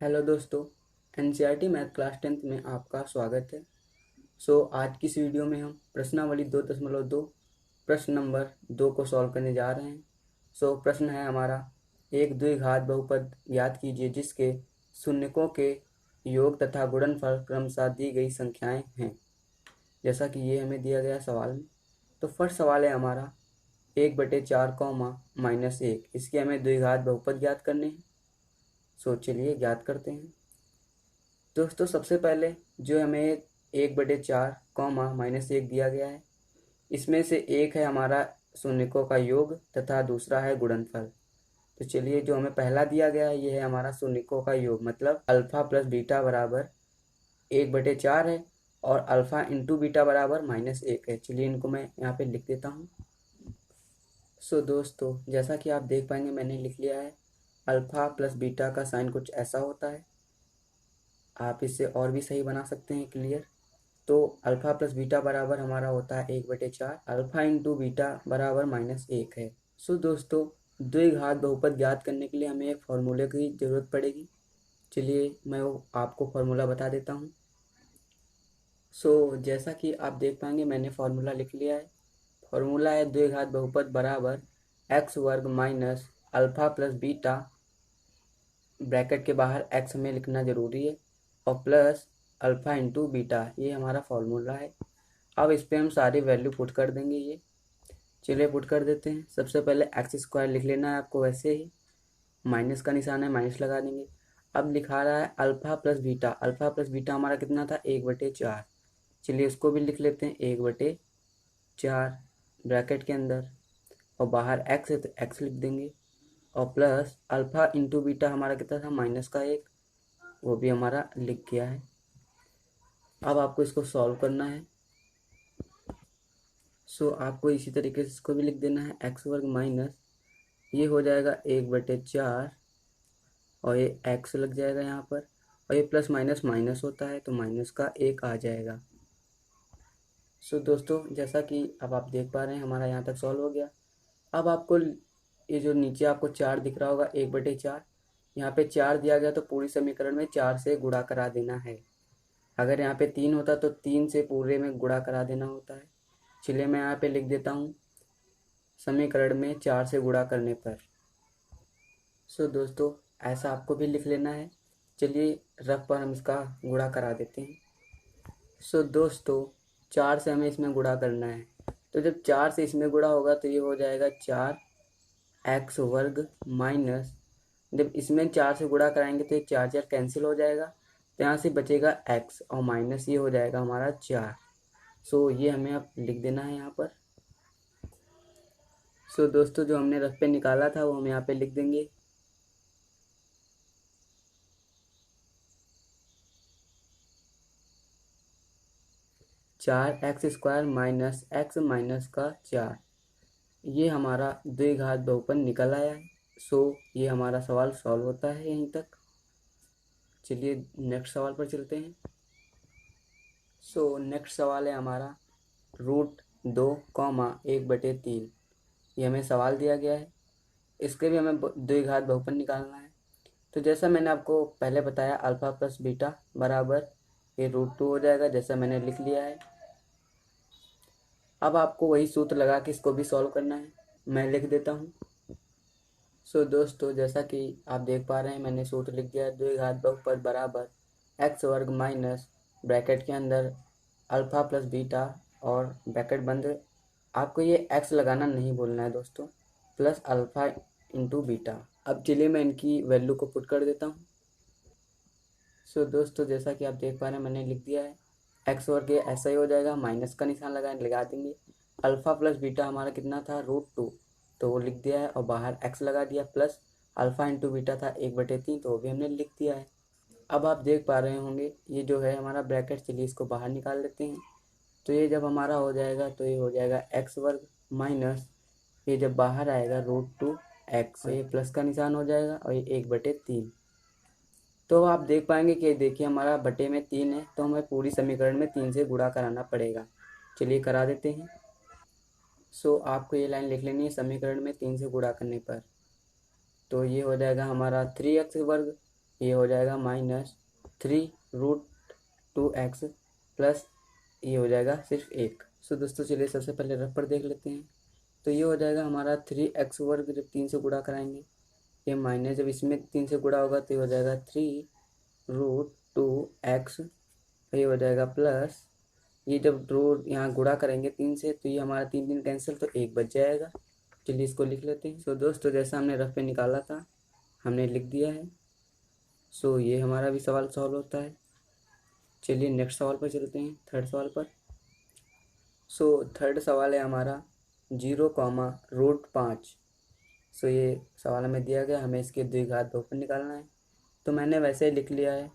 Hello दोस्तों। NCERT math class 10th में आपका स्वागत है। आज की इस वीडियो में हम प्रश्नावली 2.2 प्रश्न नंबर 2 को सॉल्व करने जा रहे हैं। प्रश्न है हमारा, एक द्विघात बहुपद याद कीजिए जिसके शून्यकों के योग तथा गुणनफल क्रमशः दी गई संख्याएं हैं, जैसा कि ये हमें दिया गया सवाल में। तो फर्स्ट सवाल है हमारा 1/4 कॉमा -1, इसके हमें द्विघात बहुपद ज्ञात करने हैं। चलिए ज्ञात करते हैं। दोस्तों सबसे पहले जो हमें 1/4 कॉमा -1 दिया गया है, इसमें से एक है हमारा शून्यकों का योग तथा दूसरा है गुणनफल। तो चलिए, जो हमें पहला दिया गया है ये है हमारा शून्यकों का योग, मतलब अल्फा प्लस बीटा बराबर 1/4 है और अल्फा इंटू बीटा बराबर -1 है। चलिए इनको मैं यहाँ पे लिख देता हूँ। दोस्तों जैसा कि आप देख पाएंगे मैंने लिख लिया है। अल्फा प्लस बीटा का साइन कुछ ऐसा होता है, आप इससे और भी सही बना सकते हैं क्लियर। तो अल्फा प्लस बीटा बराबर हमारा होता है 1/4, अल्फा इंटू बीटा बराबर -1 है। दोस्तों द्विघात बहुपद ज्ञात करने के लिए हमें एक फॉर्मूले की ज़रूरत पड़ेगी। चलिए मैं वो आपको फॉर्मूला बता देता हूँ। जैसा कि आप देख पाएंगे मैंने फॉर्मूला लिख लिया है। फॉर्मूला है द्विघात बहुपद बराबर एक्स वर्ग minus alpha plus beta, bracket के बाहर एक्स हमें लिखना ज़रूरी है, और प्लस अल्फ़ा इंटू बीटा, ये हमारा फॉर्मूला है। अब इस पर हम सारी वैल्यू पुट कर देंगे। ये चलिए पुट कर देते हैं। सबसे पहले एक्स स्क्वायर लिख लेना है आपको, वैसे ही माइनस का निशान है माइनस लगा देंगे। अब लिखा रहा है alpha plus beta, alpha plus beta हमारा कितना था 1/4। चलिए इसको भी लिख लेते हैं 1/4 ब्रैकेट के अंदर, और बाहर एक्स है तो एक्स लिख देंगे, और प्लस अल्फ़ा इंटू बीटा हमारा कितना था -1, वो भी हमारा लिख गया है। अब आपको इसको सॉल्व करना है। आपको इसी तरीके से इसको भी लिख देना है एक्स वर्ग माइनस, ये हो जाएगा 1/4, और ये एक्स लग जाएगा यहाँ पर, और ये प्लस माइनस माइनस होता है तो माइनस का 1 आ जाएगा। दोस्तों जैसा कि अब आप देख पा रहे हैं हमारा यहाँ तक सॉल्व हो गया। अब आपको ये जो नीचे आपको 4 दिख रहा होगा 1/4, यहाँ पे 4 दिया गया तो पूरी समीकरण में 4 से गुणा करा देना है। अगर यहाँ पे 3 होता तो 3 से पूरे में गुणा करा देना होता है। चलिए मैं यहाँ पे लिख देता हूँ समीकरण में 4 से गुणा करने पर। दोस्तों ऐसा आपको भी लिख लेना है। चलिए रफ पर हम इसका गुणा करा देते हैं। दोस्तों 4 से हमें इसमें गुणा करना है, तो जब 4 से इसमें गुणा होगा तो ये हो जाएगा 4x वर्ग माइनस, जब इसमें 4 से गुणा कराएंगे तो ये 4 4 कैंसिल हो जाएगा, तो यहाँ से बचेगा x और माइनस ये हो जाएगा हमारा 4। ये हमें अब लिख देना है यहाँ पर। दोस्तों जो हमने रफ पे निकाला था वो हम यहाँ पे लिख देंगे। चार x square minus x minus का 4, ये हमारा द्विघात बहुपद निकल आया है। ये हमारा सवाल सॉल्व होता है यहीं तक। चलिए नेक्स्ट सवाल पर चलते हैं। नेक्स्ट सवाल है हमारा √2, 1/3, ये हमें सवाल दिया गया है। इसके भी हमें द्विघात बहुपद निकालना है। तो जैसा मैंने आपको पहले बताया अल्फा प्लस बीटा बराबर ये √2 हो जाएगा, जैसा मैंने लिख लिया है। अब आपको वही सूत्र लगा के इसको भी सॉल्व करना है, मैं लिख देता हूँ। दोस्तों जैसा कि आप देख पा रहे हैं मैंने सूत्र लिख दिया है, द्विघात बहुपद बराबर एक्स वर्ग माइनस ब्रैकेट के अंदर अल्फा प्लस बीटा और ब्रैकेट बंद। आपको ये एक्स लगाना नहीं बोलना है दोस्तों, प्लस अल्फा इंटू बीटा। अब चलिए मैं इनकी वैल्यू को पुट कर देता हूँ। दोस्तों जैसा कि आप देख पा रहे हैं मैंने लिख दिया है, एक्स वर्ग ये ऐसा ही हो जाएगा, माइनस का निशान लगा देंगे। अल्फा प्लस बीटा हमारा कितना था √2, तो वो लिख दिया है, और बाहर एक्स लगा दिया, प्लस अल्फा इंटू बीटा था 1/3, तो वो भी हमने लिख दिया है। अब आप देख पा रहे होंगे ये जो है हमारा ब्रैकेट, चलिए इसको बाहर निकाल लेते हैं। तो ये जब हमारा हो जाएगा तो ये हो जाएगा एक्स वर्ग माइनस, ये जब बाहर आएगा √2x, ये प्लस का निशान हो जाएगा, और ये 1/3। तो आप देख पाएंगे कि देखिए हमारा बटे में 3 है, तो हमें पूरी समीकरण में 3 से गुणा कराना पड़ेगा। चलिए करा देते हैं। आपको ये लाइन लिख लेनी है समीकरण में 3 से गुणा करने पर। तो ये हो जाएगा हमारा 3x वर्ग ये हो जाएगा -3√2x प्लस ये हो जाएगा सिर्फ 1। सो दोस्तों चलिए सबसे पहले रफ पर देख लेते हैं। तो ये हो जाएगा हमारा 3x² जब 3 से गुणा कराएंगे, ये माइनस जब इसमें 3 से गुणा होगा तो ये हो जाएगा 3√2x। ये हो जाएगा प्लस ये जब रूट यहाँ गुणा करेंगे 3 से तो ये हमारा 3 3 कैंसिल तो 1 बच जाएगा। चलिए इसको लिख लेते हैं। सो दोस्तों जैसा हमने रफ पे निकाला था हमने लिख दिया है। सो ये हमारा भी सवाल सॉल्व होता है। चलिए नेक्स्ट सवाल पर चलते हैं, थर्ड सवाल पर। सो थर्ड सवाल है हमारा 0,√5। सो ये सवाल हमें दिया गया, हमें इसके द्विघात बहुपद निकालना है। तो मैंने वैसे ही लिख लिया है,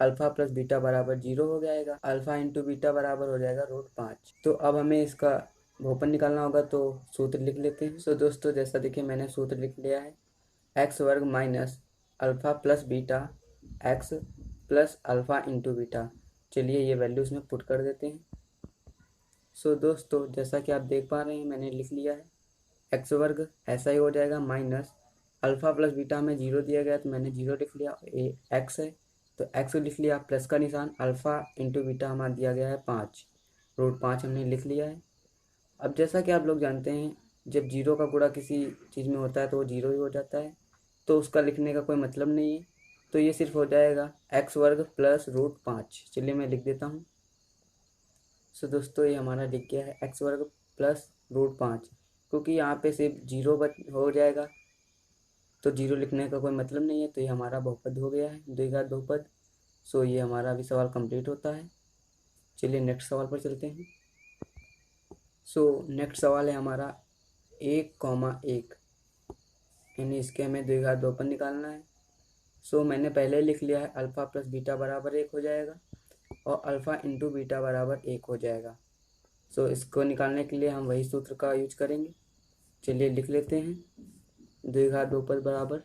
अल्फ़ा प्लस बीटा बराबर 0 हो जाएगा, अल्फ़ा इंटू बीटा बराबर हो जाएगा √5। तो अब हमें इसका बहुपद निकालना होगा तो सूत्र लिख लेते हैं। सो दोस्तों जैसा देखिए मैंने सूत्र लिख लिया है, x² minus alpha plus beta x plus alpha into beta. चलिए ये वैल्यू इसमें पुट कर देते हैं। सो दोस्तों जैसा कि आप देख पा रहे हैं मैंने लिख लिया है, x² ऐसा ही हो जाएगा माइनस अल्फ़ा प्लस बीटा में 0 दिया गया तो मैंने 0 लिख लिया, ये x है तो x लिख लिया, प्लस का निशान, अल्फ़ा इंटू बीटा हमारा दिया गया है 5√5 हमने लिख लिया है। अब जैसा कि आप लोग जानते हैं जब 0 का गुणा किसी चीज़ में होता है तो वो 0 ही हो जाता है, तो उसका लिखने का कोई मतलब नहीं है। तो ये सिर्फ हो जाएगा x² प्लस √5। चलिए मैं लिख देता हूँ। सो दोस्तों ये हमारा लिख गया है x² प्लस √5, क्योंकि यहाँ पे सिर्फ 0 हो जाएगा तो 0 लिखने का कोई मतलब नहीं है, तो ये हमारा बहुपद हो गया है, द्विघात बहुपद। सो ये हमारा भी सवाल कंप्लीट होता है। चलिए नेक्स्ट सवाल पर चलते हैं। सो नेक्स्ट सवाल है हमारा 1,1, यानी इसके हमें द्विघात बहुपद निकालना है। सो मैंने पहले लिख लिया है, अल्फ़ा प्लस बीटा बराबर 1 हो जाएगा और अल्फ़ा इंटू बीटा बराबर 1 हो जाएगा। सो इसको निकालने के लिए हम वही सूत्र का यूज करेंगे। चलिए लिख लेते हैं, द्विघात बहुपद बराबर।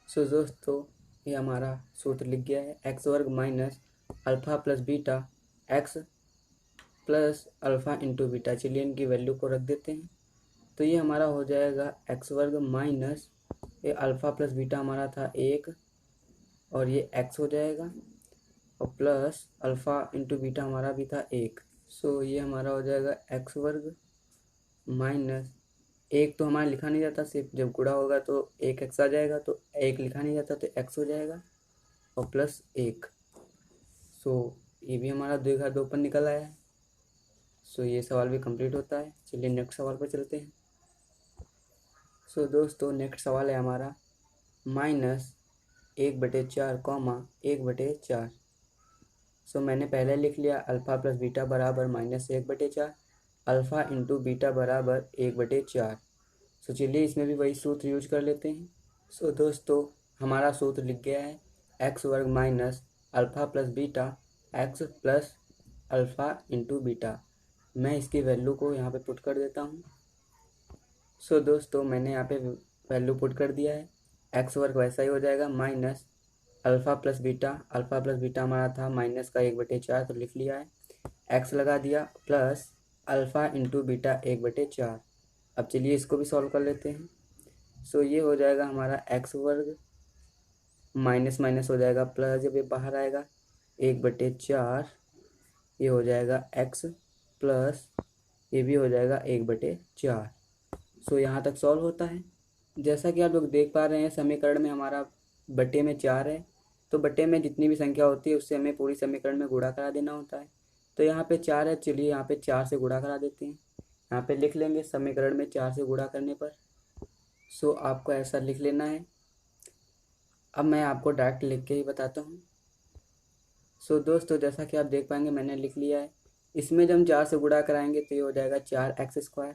सो दोस्तों ये हमारा सूत्र लिख गया है, x² minus alpha plus beta x plus alpha into beta. चलिए इनकी वैल्यू को रख देते हैं। तो ये हमारा हो जाएगा x² माइनस ये अल्फ़ा प्लस बीटा हमारा था 1 और ये x हो जाएगा और प्लस अल्फ़ा इंटू बीटा हमारा भी था 1। सो ये हमारा हो जाएगा x² माइनस 1 तो हमारा लिखा नहीं जाता, सिर्फ जब गुणा होगा तो 1x आ जाएगा, तो 1 लिखा नहीं जाता तो x हो जाएगा और प्लस 1। सो ये भी हमारा द्विघात बहुपद निकल आया है। सो ये सवाल भी कंप्लीट होता है। चलिए नेक्स्ट सवाल पर चलते हैं। सो दोस्तों नेक्स्ट सवाल है हमारा -1/4, 1/4। सो मैंने पहले लिख लिया अल्फ़ा प्लस बीटा बराबर -1/4, अल्फ़ा इंटू बीटा बराबर 1/4। सो चलिए इसमें भी वही सूत्र यूज कर लेते हैं। सो दोस्तों हमारा सूत्र लिख गया है, x² minus alpha plus beta x plus alpha into beta. मैं इसकी वैल्यू को यहाँ पे पुट कर देता हूँ। सो दोस्तों मैंने यहाँ पे वैल्यू पुट कर दिया है, x² वैसा ही हो जाएगा माइनस अल्फ़ा प्लस बीटा हमारा था माइनस का 1/4 तो लिख लिया है, x लगा दिया प्लस अल्फ़ा इंटू बीटा 1/4। अब चलिए इसको भी सॉल्व कर लेते हैं। सो ये हो जाएगा हमारा x² माइनस माइनस हो जाएगा प्लस, जब ये बाहर आएगा 1/4, ये हो जाएगा x प्लस ये भी हो जाएगा 1/4। सो यहाँ तक सॉल्व होता है। जैसा कि आप लोग देख पा रहे हैं समीकरण में हमारा बटे में 4 है, तो बटे में जितनी भी संख्या होती है उससे हमें पूरी समीकरण में गुणा करा देना होता है। तो यहाँ पे 4 है, चलिए यहाँ पे 4 से गुणा करा देते हैं। यहाँ पे लिख लेंगे समीकरण में 4 से गुणा करने पर। सो आपको ऐसा लिख लेना है। अब मैं आपको डायरेक्ट लिख के ही बताता हूँ। सो दोस्तों जैसा कि आप देख पाएंगे मैंने लिख लिया है, इसमें जब हम 4 से गुणा कराएंगे तो ये हो जाएगा 4x²।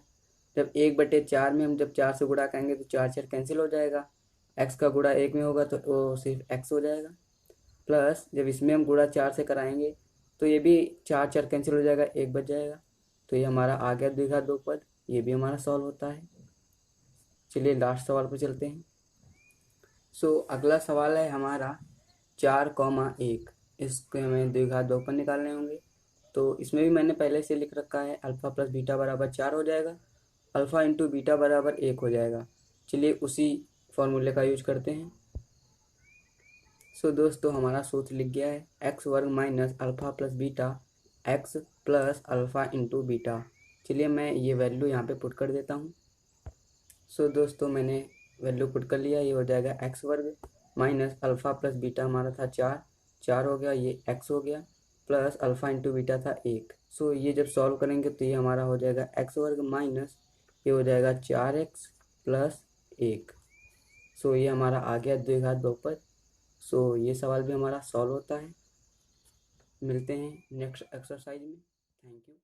जब 1/4 में हम जब 4 से गुणा करेंगे तो 4 4 कैंसिल हो जाएगा, x का गुणा 1 में होगा तो वो सिर्फ x हो जाएगा, प्लस जब इसमें हम गुणा 4 से कराएंगे तो ये भी 4 4 कैंसिल हो जाएगा, 1 बच जाएगा। तो ये हमारा आ गया द्विघात बहुपद, ये भी हमारा सॉल्व होता है। चलिए लास्ट सवाल पर चलते हैं। सो अगला सवाल है हमारा 4,1, इसके हमें द्विघात बहुपद निकालने होंगे। तो इसमें भी मैंने पहले से लिख रखा है, अल्फ़ा प्लस बीटा बराबर 4 हो जाएगा, अल्फ़ा इंटू बीटा बराबर 1 हो जाएगा। चलिए उसी फॉर्मूले का यूज करते हैं। सो दोस्तों हमारा सूत्र लिख गया है एक्स वर्ग minus alpha plus beta x plus alpha into beta. चलिए मैं ये वैल्यू यहाँ पे पुट कर देता हूँ। सो दोस्तों मैंने वैल्यू पुट कर लिया। ये हो जाएगा एक्स वर्ग माइनस अल्फ़ा प्लस बीटा हमारा था 4 हो गया, ये एक्स हो गया, प्लस अल्फ़ा इंटू बीटा था 1। सो ये जब सॉल्व करेंगे तो ये हमारा हो जाएगा एक्स वर्ग माइनस ये हो जाएगा 4x प्लस 1। सो ये हमारा आ गया द्विघात बहुपद। सो ये सवाल भी हमारा सॉल्व होता है। मिलते हैं नेक्स्ट एक्सरसाइज में। Thank you.